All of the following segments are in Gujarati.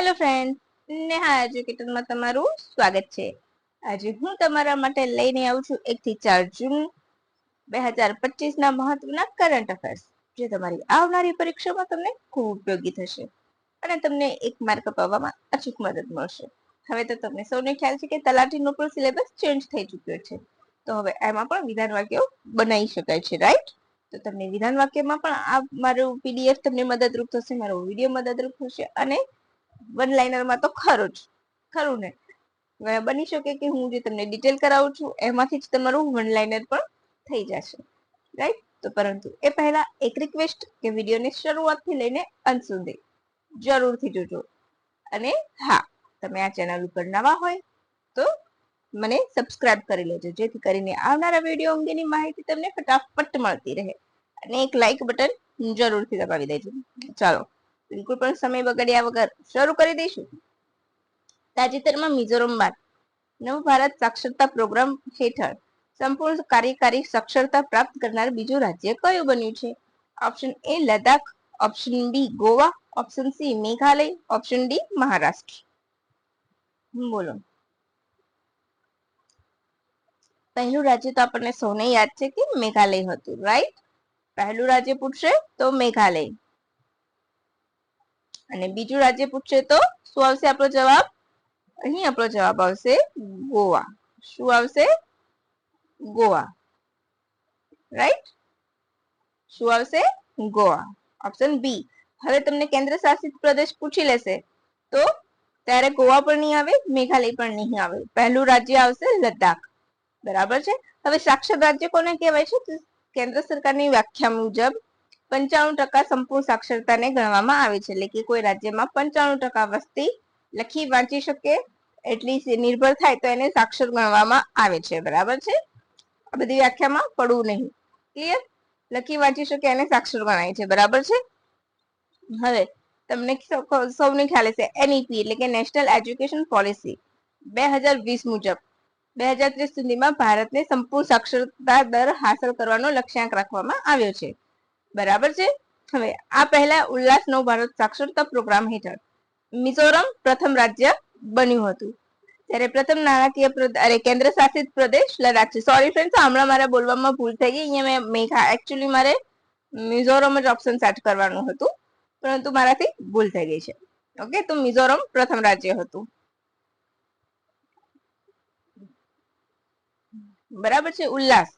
હેલો ફ્રેન્ડ, નેહા એજ્યુકેટરમાં તમારું સ્વાગત છે। આજે હું તમારા માટે લઈને આવું છું 1 થી 4 જૂન 2025 ના મહત્વના કરંટ અફેર્સ, જે તમારી આવનારી પરીક્ષામાં તમને ખૂબ ઉપયોગી થશે અને તમને 1 માર્ક અપાવવામાં અચૂક મદદ મળશે। હવે તો તમને સૌને ખ્યાલ છે કે તલાટીનો પણ સિલેબસ ચેન્જ થઈ ચૂક્યો છે, તો હવે એમાં પણ વિધાન વાક્યો બનાવી શકાય છે, રાઈટ? તો તમને વિધાન વાક્યમાં પણ આ મારું પીડીએફ તમને મદદરૂપ થશે, મારો વિડીયો મદદરૂપ થશે અને વન લાઇનરમાં તો ખરું ને? બની શકે કે હું જે તમને ડિટેલ કરાવું છું એમાંથી જ તમારું વન લાઇનર પણ થઈ જશે, રાઈટ? તો પરંતુ એ પહેલા એક રિક્વેસ્ટ કે વિડીયોની શરૂઆતથી લઈને અંત સુધી જરૂરથી જોજો। અને હા, તમે આ ચેનલ ઉપર નવા હોય તો મને સબસ્ક્રાઇબ કરી લેજો, જેથી કરીને આવનારા વિડીયો અંગેની માહિતી તમને ફટાફટ મળતી રહે। અને એક લાઈક બટન જરૂરથી દબાવી દેજો। ચાલો, બિલકુલ પણ સમય બગાડ્યા વગર શરૂ કરી દઈશું। તાજેતરમાં મિઝોરમમાં નવ ભારત સાક્ષરતા પ્રોગ્રામ હેઠળ સંપૂર્ણ કાર્યકારી સાક્ષરતા પ્રાપ્ત કરનાર બીજું રાજ્ય કયું બન્યું છે? Option A Ladakh, option B Goa, option C Meghalaya, option D Maharashtra. બોલો। પહેલું રાજ્ય તો આપણને સૌને યાદ છે કે મેઘાલય હતું, રાઈટ? પહેલું રાજ્ય પૂછશે તો મેઘાલય, અને બીજું રાજ્ય પૂછશે તો શું આવશે આપણો જવાબ? અહીં આપણો જવાબ આવશે ગોવા। શું આવશે? ગોવા, રાઈટ? શું આવશે? Goa, option B. હવે તમને કેન્દ્ર શાસિત પ્રદેશ પૂછી લેશે તો ત્યારે ગોવા પણ નહીં આવે, મેઘાલય પણ નહીં આવે, પહેલું રાજ્ય આવશે લદ્દાખ, બરાબર છે? હવે સાક્ષર રાજ્ય કોને કહેવાય છે? કેન્દ્ર સરકારની વ્યાખ્યા મુજબ 95% સંપૂર્ણ સાક્ષરતાને ગણવામાં આવે છે, એટલે કે કોઈ રાજ્યમાં 95% વસ્તી લખી વાંચી શકે એટલી નિર્ભર થાય તો એને સાક્ષર ગણવામાં આવે છે, બરાબર છે? આ બધી વ્યાખ્યામાં પડવું નહીં, ક્લિયર? લખી વાંચી શકે એને સાક્ષર ગણાય છે, બરાબર છે? હવે તમને સૌને ખ્યાલ હશે એનઈપી એટલે કે નેશનલ એજ્યુકેશન પોલિસી 2020 મુજબ 2030 સુધીમાં ભારતને સંપૂર્ણ સાક્ષરતા દર હાંસલ કરવાનો લક્ષ્યાંક રાખવામાં આવ્યો છે, બરાબર છે? હવે આ પહેલા ઉલ્લાસ નવ ભારત સાક્ષરતા પ્રોગ્રામ હેઠળ મિઝોરમ પ્રથમ રાજ્ય બન્યું હતું, ત્યારે પ્રથમ નાણાકીય કેન્દ્ર શાસિત પ્રદેશ લદ્દાખ છે। સોરી ફ્રેન્ડ્સ, હમણાં મારા બોલવામાં ભૂલ થઈ ગઈ, અહીંયા મેં એકચ્યુઅલી મારે મિઝોરમ જ ઓપ્શન સેટ કરવાનું હતું, પરંતુ મારાથી ભૂલ થઈ ગઈ છે। ઓકે, તો મિઝોરમ પ્રથમ રાજ્ય હતું, બરાબર છે? ઉલ્લાસ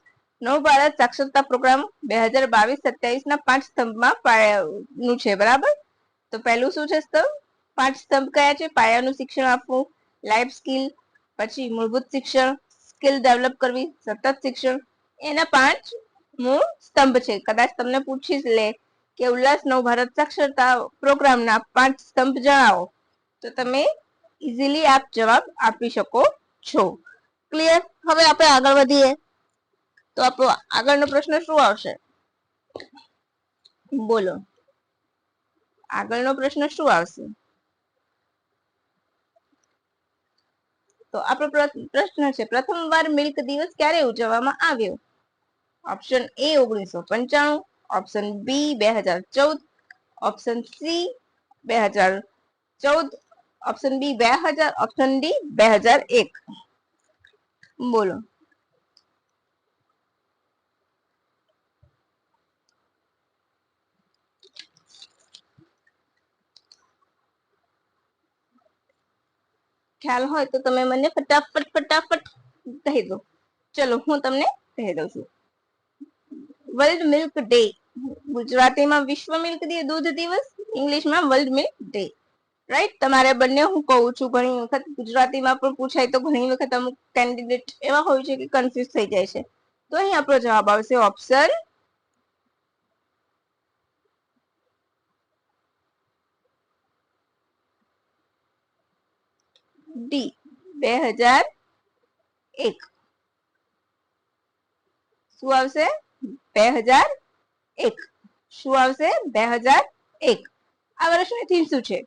નવ ભારત સાક્ષરતા પ્રોગ્રામ 2022-27 ના 5 સ્તંભમાં પાયાનું છે, બરાબર? તો પહેલું શું છે સ્તંભ? 5 સ્તંભ કયા છે? પાયાનું શિક્ષણ આપવું, લાઈફ સ્કિલ, પછી મૂળભૂત શિક્ષણ, સ્કિલ ડેવલપ કરવી, સતત શિક્ષણ, એના 5 મૂળ સ્તંભ છે। કદાચ તમને પૂછી લે કે ઉલ્લાસ નવ ભારત સાક્ષરતા પ્રોગ્રામના 5 સ્તંભ જણાવો, તો તમે ઇઝીલી આપ જવાબ આપી શકો છો, ક્લિયર? હવે આપણે આગળ વધીએ તો આપણો આગળનો પ્રશ્ન શું આવશે? બોલો, આગળનો પ્રશ્ન શું આવશે? તો આપણો પ્રશ્ન છે પ્રથમવાર મિલ્ક દિવસ ક્યારે ઉજવવામાં આવ્યો? Option A 1995, option B 2014, option C 2014, option B 2000, option D 2001। બોલો। ખ્યાલ હોય તો તમે મને ફટાફટ કહી દો। ચલો, હું તમને કહી દઉં છું। વર્લ્ડ મિલ્ક ડે, ગુજરાતીમાં વિશ્વ મિલ્ક દૂધ દિવસ, ઇંગ્લિશમાં વર્લ્ડ મિલ્ક ડે, રાઈટ? તમારે બંને હું કહું છું, ઘણી વખત ગુજરાતીમાં પણ પૂછાય તો ઘણી વખત અમુક કેન્ડિડેટ એવા હોય છે કે કન્ફ્યુઝ થઈ જાય છે, તો અહીં આપણો જવાબ આવશે ઓપ્શન ડી 2001। શું આવશે? 2001। શું આવશે? 2001। આ વર્ષની થીમ શું છે?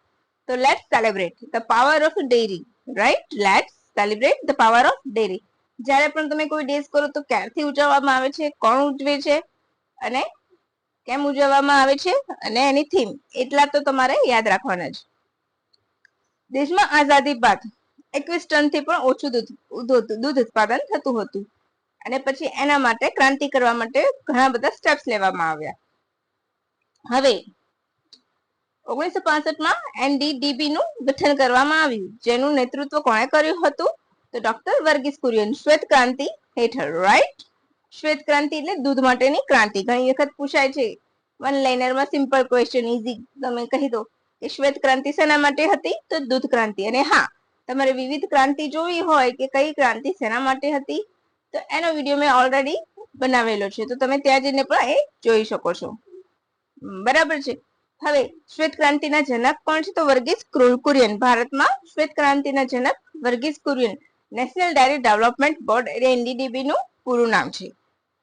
તો let's celebrate the power of dairy, right? Let's celebrate the power of dairy. જ્યારે પણ તમે કોઈ ડેઝ કરો તો ક્યારથી ઉજવવામાં આવે છે, કોણ ઉજવે છે અને કેમ ઉજવવામાં આવે છે, અને એની થીમ, એટલા તો તમારે યાદ રાખવાના છે। દેશમાં આઝાદી બાદ 21 ટનથી પણ ઓછું દૂધ ઉત્પાદન થતું હતું અને પછી એના માટે ક્રાંતિ કરવા માટે ઘણા બધા સ્ટેપ્સ લેવામાં આવ્યા. હવે 1965માં એનડીડીબી નું ગઠન કરવામાં આવ્યું, જેનું નેતૃત્વ કોણે કર્યું હતું? તો ડોક્ટર વર્ગીસ કુરિયન. શ્વેત ક્રાંતિ હેઠળ, રાઈટ? શ્વેત ક્રાંતિ એટલે દૂધ માટેની ક્રાંતિ. ઘણી વખત પૂછાય છે વન લાઇનરમાં, સિમ્પલ ક્વેશ્ચન, ઈઝી, તમે કહી દો કે શ્વેત ક્રાંતિ શેના માટે હતી? તો દૂધ ક્રાંતિ. અને હા, તમારે વિવિધ ક્રાંતિ જોવી હોય કે કઈ ક્રાંતિ શેના માટે હતી, તો એનો વિડીયો મેં ઓલરેડી બનાવેલો છે, તો તમે ત્યાં જઈને પણ એ જોઈ શકો છો. બરાબર છે. હવે શ્વેત ક્રાંતિના જનક કોણ છે? તો વર્ગીસ કુરિયન. ભારતમાં શ્વેત ક્રાંતિના જનક Verghese Kurien. National dairy development board એટલે એનડીડીબી નું પૂરું નામ છે.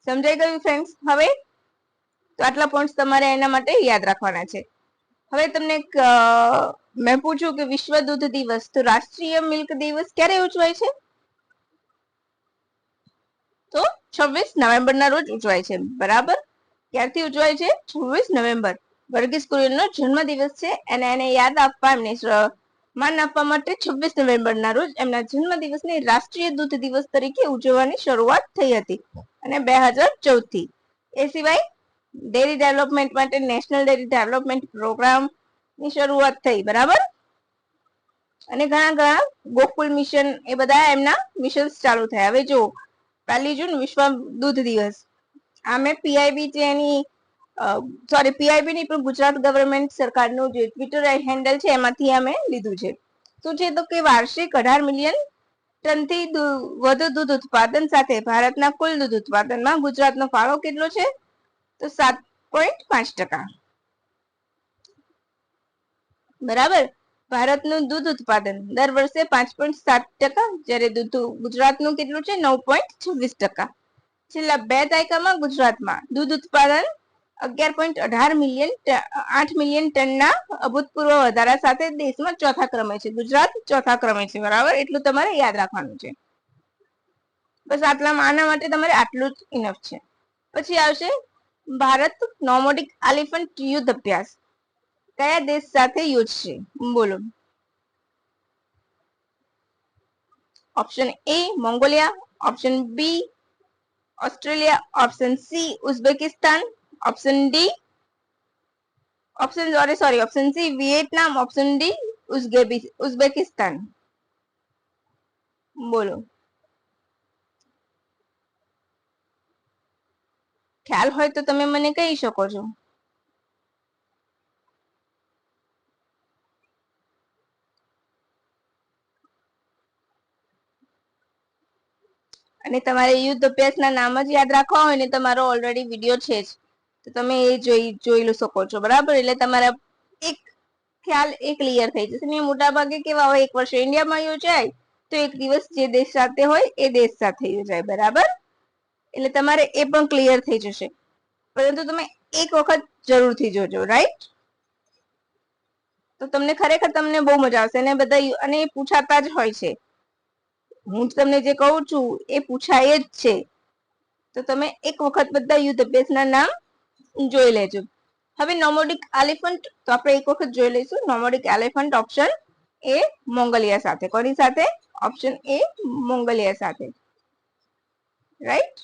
સમજાઈ ગયું ફ્રેન્ડ્સ? હવે તો આટલા પોઈન્ટ્સ તમારે એના માટે યાદ રાખવાના છે. હવે તમને મેં પૂછ્યું કે વિશ્વ દૂધ દિવસ, તો રાષ્ટ્રીય મિલ્ક દિવસ ક્યારે ઉજવાય છે? તો 26 નવેમ્બરના રોજ ઉજવાય છે. બરાબર? ક્યારથી ઉજવાય છે? 26 નવેમ્બર. વર્ગીસ કુરિયનનો જન્મ દિવસ છે અને એને યાદ આપવા, એમને માન આપવા માટે 26 નવેમ્બરના રોજ એમના જન્મ દિવસને રાષ્ટ્રીય દૂધ દિવસ તરીકે ઉજવવાની શરૂઆત થઈ હતી અને 2014 થી. એ સિવાય ડેરી ડેવલપમેન્ટ માટે નેશનલ ડેરી ડેવલપમેન્ટ પ્રોગ્રામ ની શરૂઆત થઈ. બરાબર? અને ઘણા ગોકુલ મિશન, એ બધા એમના મિશન્સ ચાલુ થયા. હવે જો 1 જૂન વિશ્વ દૂધ દિવસ, આ મેં પીઆઈબી છે એની પીઆઈબી ની પણ ગુજરાત ગવર્મેન્ટ સરકારનું જે ટ્વિટર હેન્ડલ છે એમાંથી અમે લીધું છે. શું છે? તો કે વાર્ષિક 18 મિલિયન ટનથી વધુ દૂધ ઉત્પાદન સાથે ભારતના કુલ દૂધ ઉત્પાદનમાં ગુજરાતનો ફાળો કેટલો છે? તો 7.5%. બરાબર? ભારતનું દૂધ ઉત્પાદન દર વર્ષે 5.7%, જ્યારે ગુજરાતનું કેટલું છે? 9.26%. છેલ્લા 2 દાયકામાં ગુજરાતમાં દૂધ ઉત્પાદન 8 મિલિયન ટનના અભૂતપૂર્વ વધારા સાથે દેશમાં ચોથા ક્રમે છે. ગુજરાત ચોથા ક્રમે છે. બરાબર? એટલું તમારે યાદ રાખવાનું છે. બસ આના માટે તમારે આટલું જ ઇનફ છે. પછી આવશે ભારત નોમેડિક એલિફન્ટ યુદ્ધ અભ્યાસ કયા દેશ સાથે યોજશે? બોલો. Option A Mongolia, option B Australia, option C Uzbekistan, option C Vietnam, option D Uzbekistan. બોલો. ખ્યાલ હોય તો તમે મને કહી શકો છો. અને તમારે યુદ્ધ અભ્યાસના નામ જ યાદ રાખવા હોય ને, તમારો ઓલરેડી વિડીયો છે જ, તો તમે એ જોઈ શકો છો. બરાબર? એટલે તમારા એક ખ્યાલ ક્લિયર થઈ જશે. ને મોટા ભાગે કેવા હોય, એક વર્ષ ઇન્ડિયામાં યોજાય તો એક દિવસ જે દેશ સાથે હોય એ દેશ સાથે યોજાય. બરાબર? એટલે તમારે એ પણ ક્લિયર થઈ જશે. પરંતુ તમે એક વખત જરૂરથી જોજો. રાઈટ? તો તમને ખરેખર બહુ મજા આવશે. અને બધા અને પૂછાતા જ હોય છે. હું તમને જે કહું છું એ પૂછાય જ છે. તો તમે એક વખત બધા યુદ્ધ અભ્યાસના નામ જોઈ લેજો. હવે નોમેડિક એલિફન્ટ તો આપણે એક વખત જોઈ લઈશું. નોમેડિક એલિફન્ટ ઓપ્શન એ મોંગોલિયા સાથે. કોની સાથે? ઓપ્શન એ મોંગોલિયા સાથે. રાઈટ?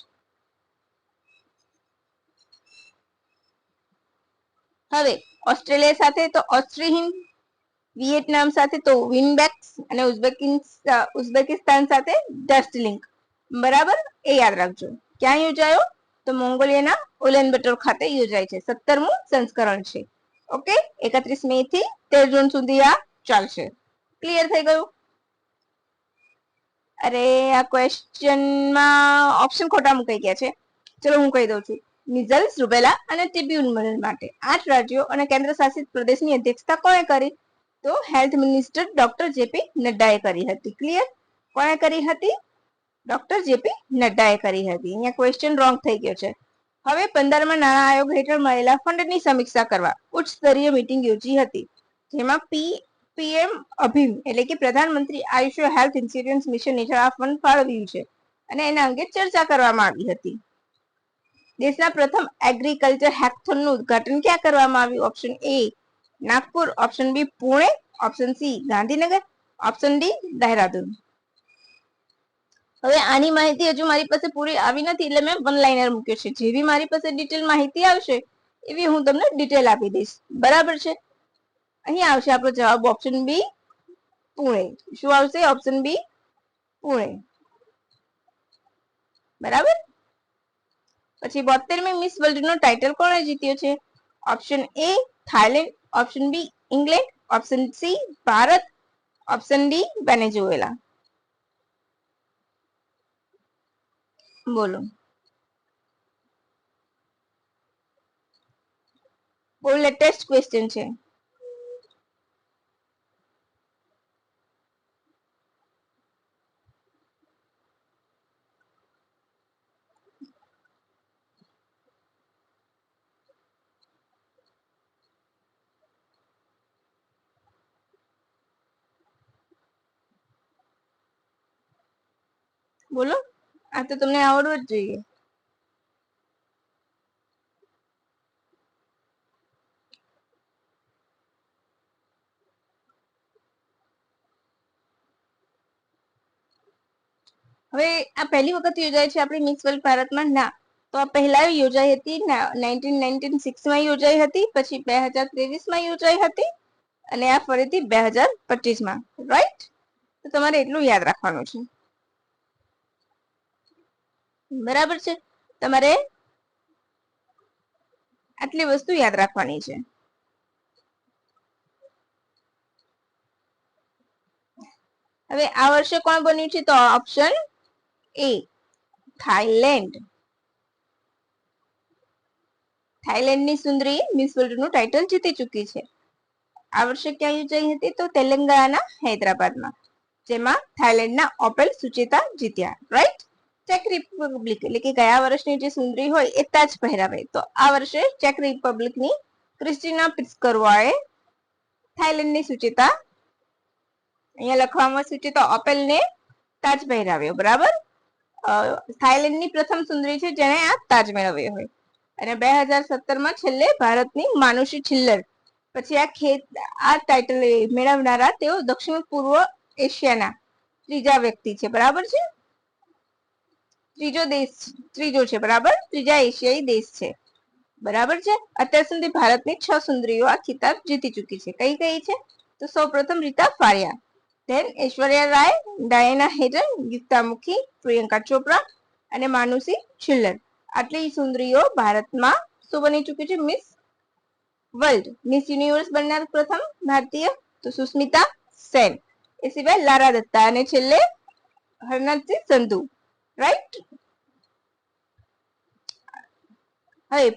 હવે ઓસ્ટ્રેલિયા સાથે તો ઓસ્ટ્રીહિન, વિયેટનામ સાથે તો વિનબેક્સ અને ઉઝબેકિસ્તાન સાથે ડસ્ટલિંક. બરાબર? એ યાદ રાખજો. ક્યાં યોજાયો? તો મોંગોલિયાના ઉલેનબટર ખાતે યોજાય છે. 17મું સંસ્કરણ છે. ઓકે? 31 મે થી 13 જૂન સુધી આ ચાલશે. ક્લિયર થઈ ગયું? અરે આ ક્વેશ્ચનમાં ઓપ્શન ખોટા મુકાઈ ગયા છે. ચલો હું કહી દઉં છું. મિઝલ્સ, રૂબેલા અને ટીબી ઉન્મૂલન માટે 8 રાજ્યો અને કેન્દ્ર શાસિત પ્રદેશની અધ્યક્ષતા કોણે કરી? તો હેલ્થ મિનિસ્ટર ડોક્ટર જેપી નડ્ડાએ કરી હતી. ક્લિયર? કોણે કરી હતી? ડોક્ટર જેપી નડ્ડાએ કરી હતી. અહીંયા ક્વેશ્ચન રોંગ થઈ ગયો છે. હવે 15મા નાણાં આયોગ હેઠળ મળેલા ફંડની સમીક્ષા કરવા ઉચ્ચ સ્તરીય મીટિંગ યોજી હતી, જેમાં પીએમ અભિમ એટલે કે પ્રધાનમંત્રી આયુષ્ય હેલ્થ ઇન્સ્યોરન્સ મિશન હેઠળ આ ફંડ ફાળવ્યું છે અને એના અંગે ચર્ચા કરવામાં આવી હતી. દેશના પ્રથમ એગ્રીકલ્ચર હેકેથોનનું ઉદ્ઘાટન ક્યાં કરવામાં આવ્યું? Option A Nagpur, option B Pune, option C Gandhinagar, option D Dehradun. હવે આની માહિતી હજુ મારી પાસે પૂરી આવી નથી એટલે મેં વન લાઇનર મૂક્યો છે. જેવી મારી પાસે ડિટેલ માહિતી આવશે એવી હું તમને ડિટેલ આપી દઈશ. બરાબર છે. અહીં આવશે આપણો જવાબ ઓપ્શન બી પુણે. શું આવશે? Option B Pune. બરાબર. પછી 72મી મિસ વર્લ્ડ નો ટાઇટલ કોણે જીત્યો છે? Option A Thailand, option B England, option C Bharat, option D Venezuela. બોલો. બહુ લેટેસ્ટ ક્વેશ્ચન છે. બોલો. આ તો તમને આવડવું જ જોઈએ. હવે આ પહેલી વખત યોજાય છે આપણી મિસ વર્લ્ડ ભારતમાં? ના. તો આ પહેલા યોજાઈ હતી 1996માં યોજાઈ હતી, પછી 2023માં યોજાઈ હતી અને આ ફરીથી 2025માં. રાઈટ? તો તમારે એટલું યાદ રાખવાનું છે. બરાબર છે. તમારે આટલી વસ્તુ યાદ રાખવાની છે. હવે આ વર્ષે કોણ બન્યું છે? તો ઓપ્શન એ થાઈલેન્ડ. થાઈલેન્ડની સુંદરી મિસ વર્લ્ડ નું ટાઇટલ જીતી ચૂકી છે. આ વર્ષે ક્યાં યોજાઈ હતી? તો તેલંગાણા હૈદરાબાદમાં, જેમાં થાઈલેન્ડના ઓપેલ સુચેતા જીત્યા. રાઈટ? ચેક રિપબ્લિક એટલે કે ગયા વર્ષની જે સુંદરી હોય એ તાજ પહેરાવે, તો આ વર્ષે ચેક રિપબ્લિકની ક્રિસ્ટીના પિસ્કોવાએ થાઈલેન્ડની સુચેતા, અહીંયા લખવામાં સુચેતા ઓપેલને તાજ પહેરાવ્યો. બરાબર. થાઈલેન્ડની પ્રથમ સુંદરી છે જેને આ તાજ મેળવ્યો હોય. અને 2017માં છેલ્લે ભારતની માનુષી છિલ્લર. પછી આ ટાઇટલ મેળવનારા તેઓ દક્ષિણ પૂર્વ એશિયાના ત્રીજા વ્યક્તિ છે. બરાબર છે. ત્રીજો છે. બરાબર. ત્રીજા એશિયાઈ દેશ છે. બરાબર છે. અત્યાર સુધી ભારતની 6 સુંદરીઓ આ ખિતાબ જીતી ચૂકી છે. કઈ કઈ છે? તો સૌપ્રથમ Rita Faria, than Aishwarya Rai, Diana hidden, Gita મુખી, પ્રિયંકા ચોપરા અને માનુષી છિલ્લર. આટલી સુંદરીઓ ભારતમાં શું બની ચૂકી છે? Miss world. મિસ યુનિવર્સ બનનાર પ્રથમ ભારતીય તો સુસ્મિતા સેન. એ સિવાય લારા દત્તા અને છેલ્લે હરનાથસિંહ સંધુ. રાઈટ? હવે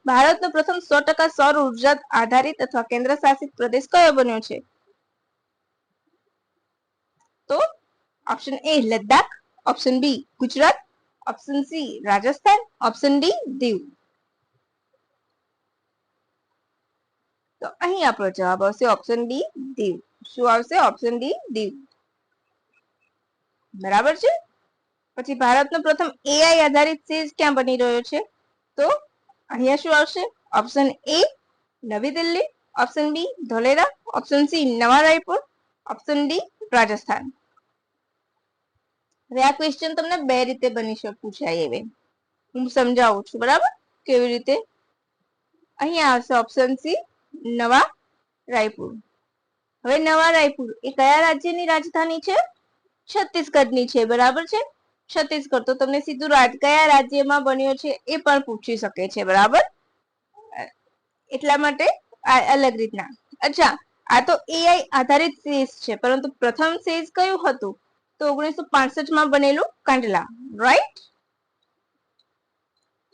ભારતનો પ્રથમ 100% સૌર ઉર્જા આધારિત અથવા કેન્દ્ર શાસિત પ્રદેશ કયો બન્યો છે? તો option A Ladakh, option B Gujarat, option C Rajasthan, option D Diu. તો અહીં આપણો જવાબ આવશે ઓપ્શન ડી દીવ. શું આવશે? Option D Diu. બરાબર છે. પછી ભારતનો પ્રથમ એઆઈ આધારિત સેજ ક્યાં બની રહ્યો છે? તો અહીંયા શું આવશે? Option A Navi Delhi, option B Dholera, option C Nava Raipur, option D Rajasthan. હવે આ ક્વેશ્ચન તમને બે રીતે પૂછાય એવે હું સમજાવું છું. બરાબર? કેવી રીતે? અહીંયા આવશે ઓપ્શન સી નવા રાયપુર. હવે નવા રાયપુર એ કયા રાજ્યની રાજધાની છે? છત્તીસગઢની છે. બરાબર છે. છત્તીસગઢ. તો તમને સીધું કયા રાજ્યમાં બન્યો છે એ પણ પૂછી શકે છે. બરાબર? એટલા માટે અલગ રીતના. અચ્છા, આ તો એઆઈ આધારિત સેજ છે, પરંતુ પ્રથમ સેજ કયું હતું? તો 1965માં બનેલું કંડલા. રાઈટ?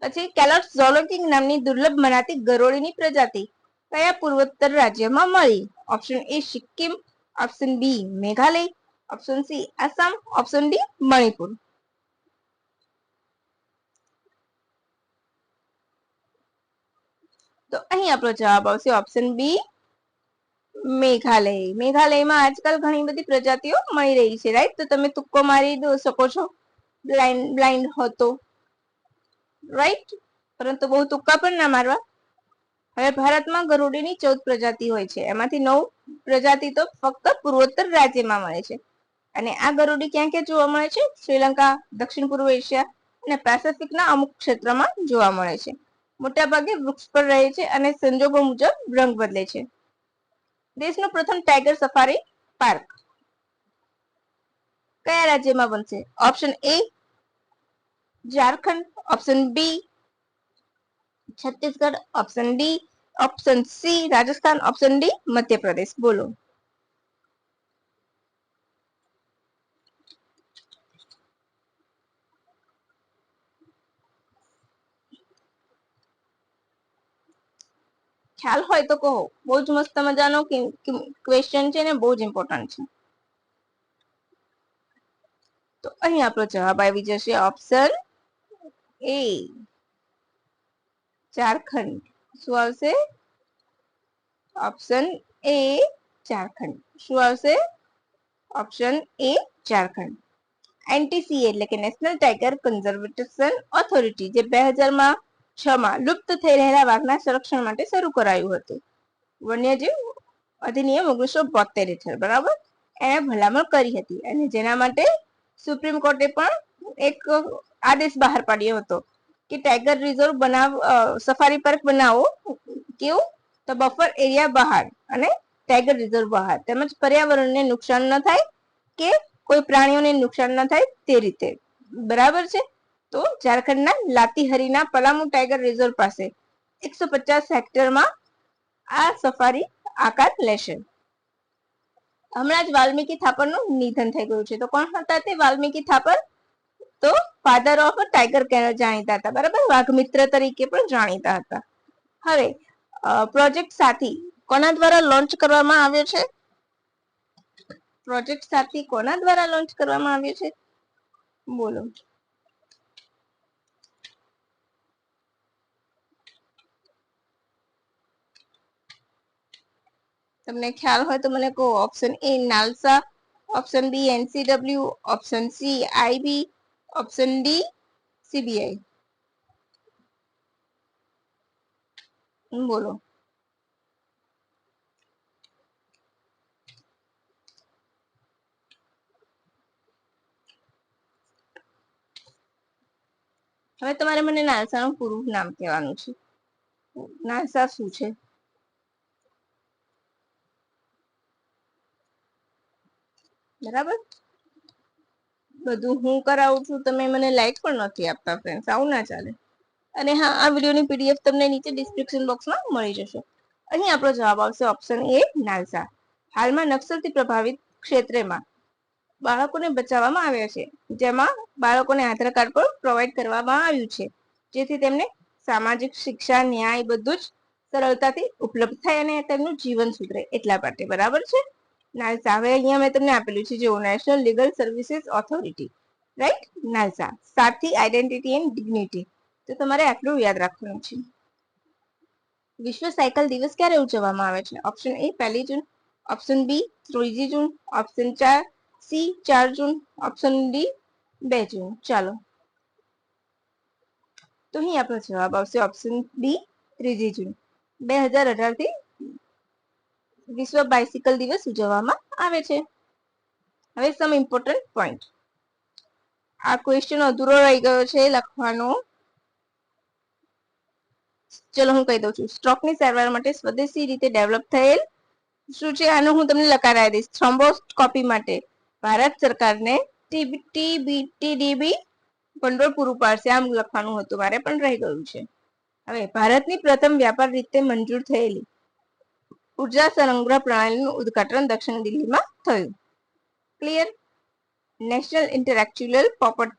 પછી કેલોટ્સ ઝોલોકિંગ નામની દુર્લભ મનાતી ગરોળીની પ્રજાતિ કયા પૂર્વોત્તર રાજ્યમાં મળી? Option A Sikkim, option B Meghalaya, option C Assam, option D Manipur. તો અહીં આપણો જવાબ આવશે ઓપ્શન બી મેઘાલય. મેઘાલયમાં આજકાલ ઘણી બધી પ્રજાતિઓ મળી રહી છે. રાઈટ? તો તમે તુક્કો મારી શકો છો બ્લાઇન્ડ હો તો. રાઈટ? પરંતુ બહુ તુક્કા પણ ના મારવા. હવે ભારતમાં ગરુડીની 14 પ્રજાતિ હોય છે. એમાંથી 9 પ્રજાતિ તો ફક્ત પૂર્વોત્તર રાજ્યમાં મળે છે. અને આ ગરુડી ક્યાં ક્યાં જોવા મળે છે? શ્રીલંકા, દક્ષિણ પૂર્વ એશિયા અને પેસિફિકના અમુક ક્ષેત્રમાં જોવા મળે છે. મોટાભાગે વૃક્ષ પર રહે છે અને સંજોગો મુજબ રંગ બદલે છે. દેશનું પ્રથમ ટાઈગર સફારી પાર્ક કયા રાજ્યમાં બનશે? Option A Jharkhand, option B Chhattisgarh, option D option C Rajasthan, option D Madhya Pradesh. બોલો. ખ્યાલ હોય તો કહો. બહુ જ મસ્ત મજાનો ક્વેશ્ચન છે ને બહુ જ ઇમ્પોર્ટન્ટ છે. તો અહીં આપણો જવાબ આવી જશે ઓપ્શન એ ઝારખંડ. શું આવશે? Option A Jharkhand. શું આવશે? Option A Jharkhand. એનટીસી એટલે કે નેશનલ ટાઈગર કન્ઝર્વેશન ઓથોરિટી જે 2006માં લુપ્ત થઈ રહેલા વાઘના સંરક્ષણ માટે શરૂ કરાયું હતું. વન્યજીવ અધિનિયમ 1972 હેઠળ બરાબર એને ભલામણ કરી હતી અને જેના માટે સુપ્રીમ કોર્ટે પણ એક આદેશ બહાર પાડ્યો હતો કે ટાઈગર રિઝર્વ સફારી પાર્ક બનાવો. કેવું? તો બફર એરિયા બહાર અને ટાઈગર રિઝર્વ બહાર, તેમજ પર્યાવરણને નુકસાન ન થાય કે કોઈ પ્રાણીઓને નુકસાન ન થાય તે રીતે. બરાબર છે. તો ઝારખંડના લાતીહરીના પલામુ ટાઈગર રિઝર્વ પાસે 150 હેક્ટરમાં આ સફારી આકાર લેશે. હમણાં જ વાલ્મીકી થાપરનું નિધન થઈ ગયું છે. તો કોણ હતા તે વાલ્મીકી થાપર? તો ફાધર ઓફ ટાઈગર જાણીતા હતા. બરાબર, વાઘમિત્ર તરીકે પણ જાણીતા હતા. હવે પ્રોજેક્ટ સાથી કોના દ્વારા લોન્ચ કરવામાં આવ્યો છે? પ્રોજેક્ટ સાથી કોના દ્વારા લોન્ચ કરવામાં આવ્યો છે? બોલો. તમને ખ્યાલ હોય તો મને કહો. Option A NALSA, option B NCW, option C IB, option D CBI. બોલો. હવે તમારે મને નાલસાનું પૂરું નામ કહેવાનું છે. નાલસા શું છે? બરાબર, બધું હું કરાવું છું, તમે મને લાઈક પણ નથી આપતા ફ્રેન્ડ્સ. આવું ના ચાલે. અને હા, આ વિડીયોની પીડીએફ તમને નીચે ડિસ્ક્રિપ્શન બોક્સમાં મળી જશે. અહીં આપણો જવાબ આવશે ઓપ્શન એ નાલસા. હાલમાં નક્સલથી પ્રભાવિત ક્ષેત્રમાં બાળકોને બચાવવામાં આવ્યા છે, જેમાં બાળકોને આધાર કાર્ડ પણ પ્રોવાઈડ કરવામાં આવ્યું છે, જેથી તેમને સામાજિક શિક્ષા, ન્યાય બધું જ સરળતાથી ઉપલબ્ધ થાય અને તેમનું જીવન સુધરે એટલા માટે. બરાબર છે. નાલસા. હવે અહીંયા મેં તમને આપેલું છે જો national legal services authority, right, નાલસા. સાથી આઈડેન્ટિટી એન્ડ ડિગ્નિટી. તો તમારે આટલું યાદ રાખવાનું છે. વિશ્વ સાયકલ દિવસ ક્યારે ઉજવવામાં આવે છે? Option A 1 June, option B 3 June, option C 4 June, option D 2 June. ચાલો. તો અહીં આપણો જવાબ આવશે ઓપ્શન બી 3 જૂન. 2018 થી વિશ્વ બાઇસિકલ દિવસ ઉજવવામાં આવે છે. હવે સમ ઇમ્પોર્ટન્ટ પોઈન્ટ. આ ક્વેશ્ચન અધૂરો રહી ગયો છે લખવાનો. ચલો હું કહી દઉં છું. સ્ટ્રોકની સારવાર માટે સ્વદેશી રીતે ડેવલપ થયેલ શું છે? આનું હું તમને લકારાવી દઈશ. થ્રોમ્બોસ્કોપી માટે ભારત સરકારને ટીડીબી ભંડોળ પૂરું પાડશે. આમ લખવાનું હતું મારે, પણ રહી ગયું છે. હવે ભારતની પ્રથમ વ્યાપાર રીતે મંજૂર થયેલી ઉર્જા સંગ્રહ પ્રણાલીનું ઉદ્ઘાટન દક્ષિણ દિલ્હીમાં થયું. ક્લિયર? નેશનલ ઇન્ટેલેક્ચ્યુઅલ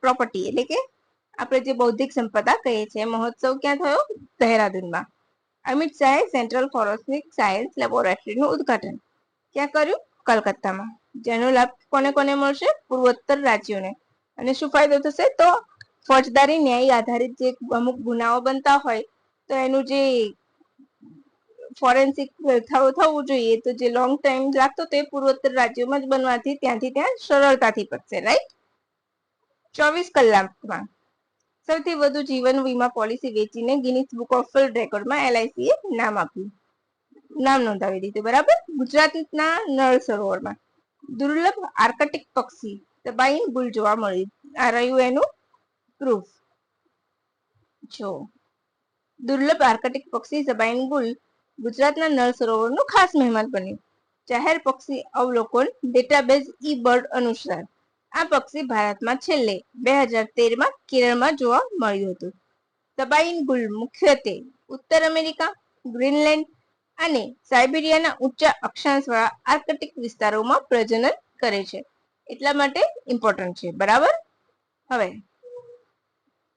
પ્રોપર્ટી એટલે કે આપણે જે બૌદ્ધિક સંપદા કહીએ છીએ મહોત્સવ ક્યાં થયો? દહેરાદૂનમાં. અમિત શાહે સેન્ટ્રલ ફોરેન્સિક સાયન્સ લેબોરેટરીનું ઉદ્ઘાટન ક્યાં કર્યું? કલકત્તામાં. જેનો લાભ કોને કોને મળશે? પૂર્વોત્તર રાજ્યોને. અને શું ફાયદો થશે? તો ફોજદારી ન્યાય આધારિત જે અમુક ગુનાઓ બનતા હોય તો એનું જે ફોરેન્સિક થવું જોઈએ, તો જે લોંગ ટાઈમ લાગતો તે પૂર્વોત્તર રાજ્યોમાં જ બનવાથી ત્યાંથી ત્યાં સરળતાથી પતશે. રાઈટ? 24 કલાકમાં સૌથી વધુ જીવન વીમા પોલિસી વેચીને ગિનિસ બુક ઓફ વર્લ્ડ રેકોર્ડમાં એલઆઈસીએ નામ આપ્યું. નામ નોંધાવી દીધું. બરાબર. ગુજરાતના નળ સરોવરમાં દુર્લભ આર્કટિક પક્ષી સબાઈન ગુલ જોવા મળ્યું. આ રહ્યું એનું પ્રૂફ. જો દુર્લભ આર્કટિક પક્ષી સબાઈન ગુલ ગુજરાતના નળ સરોવરનું ખાસ મહેમાન બન્યું. જાહેર પક્ષી અવલોકન ડેટાબેઝ ઈ બર્ડ અનુસાર આ પક્ષી ભારતમાં છેલ્લે 2013માં કેરળમાં જોવા મળ્યું હતું. સબાઈન ગુલ મુખ્યત્વે ઉત્તર અમેરિકા, ગ્રીનલેન્ડ અને સાયબેરિયાના ઊંચા અક્ષાંશવાળા આર્કટિક વિસ્તારોમાં પ્રજનન કરે છે. એટલા માટે ઇમ્પોર્ટન્ટ છે. બરાબર. હવે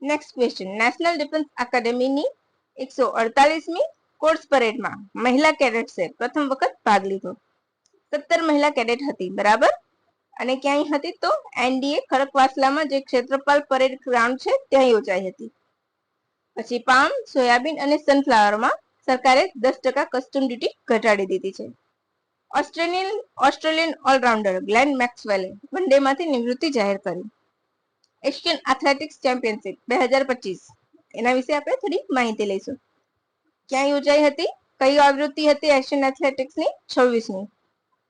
નેક્સ્ટ ક્વેશ્ચન. નેશનલ ડિફેન્સ એકેડેમીની 148મી કોર્સ પરેડમાં મહિલા કેડેટ્સે પ્રથમ વખત ભાગ લીધો. 17 મહિલા કેડેટ હતી. બરાબર. અને ક્યાંય હતી તો એનડીએ ખડકવાસલામાં જે ક્ષેત્રપાલ પરેડ ગ્રાઉન્ડ છે ત્યાં યોજાઈ હતી. પછી પામ, સોયાબીન અને સનફ્લાવરમાં સરકારે 10% કસ્ટમ ડ્યુટી ઘટાડી દીધી છે. ઓસ્ટ્રેલિયન ઓલરાઉન્ડર ગ્લેન મેક્સવેલે વનડેમાંથી નિવૃત્તિ જાહેર કરી. એશિયન એથ્લેટિક્સ ચેમ્પિયનશિપ 2025 એના વિશે આપણે થોડી માહિતી લઈશું. ક્યાં યોજાઈ હતી? કઈ આવૃત્તિ હતી એશિયન એથ્લેટિક્સની? 26મી.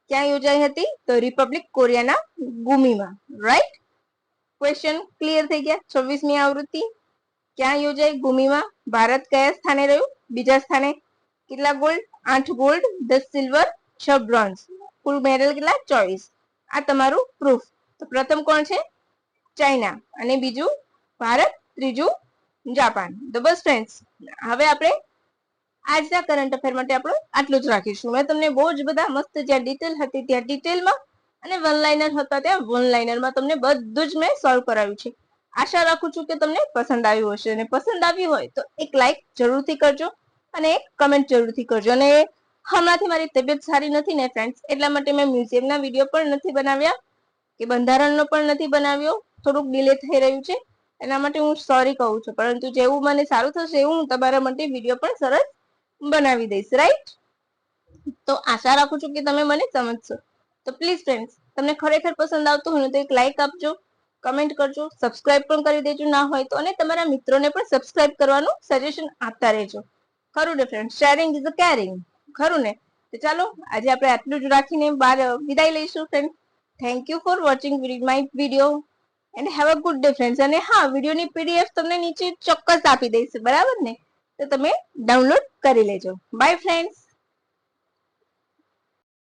ક્યાં યોજાઈ હતી? તો રિપબ્લિક કોરિયાના ગુમીમાં. રાઈટ. ક્વેશ્ચન ક્લિયર થઈ ગયા. 26મી આવૃત્તિ ક્યાં યોજાઈ? ગુમીમાં. ભારત કયા સ્થાને રહ્યું? બીજા સ્થાને. કેટલા ગોલ્ડ? 8 gold, 10 silver, 6 bronze. કુલ મેડલ કેટલા? 24. આ તમારું પ્રૂફ. તો પ્રથમ કોણ છે? ચાઇના. અને બીજું ભારત, ત્રીજું જાપાન. તો બસ ફ્રેન્ડ્સ, હવે આપણે આજના કરંટ અફેર માટે આપણે આટલું જ રાખીશું. મેં તમને બહુ જ બધા મસ્ત જ્યાં ડિટેલ હતી ત્યાં ડિટેલમાં અને વન લાઇનર હતા ત્યાં વન લાઇનરમાં તમને બધું જ મેં સોલ્વ કરાવ્યું છે. આશા રાખું છું કે તમને પસંદ આવ્યું હશે. અને પસંદ આવ્યું હોય તો એક લાઈક જરૂરથી કરજો અને એક કમેન્ટ જરૂરથી કરજો. અને હમણાંથી મારી તબિયત સારી નથી ને ફ્રેન્ડ્સ, એટલા માટે મેં મ્યુઝિયમના વિડીયો પણ નથી બનાવ્યા કે બંધારણનો પણ નથી બનાવ્યો. થોડુંક ડિલે થઈ રહ્યું છે. એના માટે હું સોરી કહું છું. પરંતુ જેવું મને સારું થશે એવું હું તમારા માટે વિડીયો પણ સરસ બનાવી દઈશ. રાઈટ. તો આશા રાખું છું કે તમે મને સમજશો. તો પ્લીઝ ફ્રેન્ડ્સ, તમને ખરેખર પસંદ આવતું હોય તો એક લાઈક આપજો, કમેન્ટ કરજો, સબસ્ક્રાઇબ પણ કરી દેજો ના હોય તો, અને તમારા મિત્રોને પણ સબસ્ક્રાઇબ કરવાનું સજેશન આપતા રહેજો. ખરું ને friend? Sharing is a caring. ખરું ને? તો ચાલો આજે આપણે આટલું જ રાખીને બહાર વિદાય લઈશું friend. Thank you for watching my video and have a good day friends. અને હા, વિડીયોની પીડીએફ તમને નીચે ચોક્કસ આપી દઈશ. બરાબર ને? તો તમે ડાઉનલોડ કરી લેજો. By friends.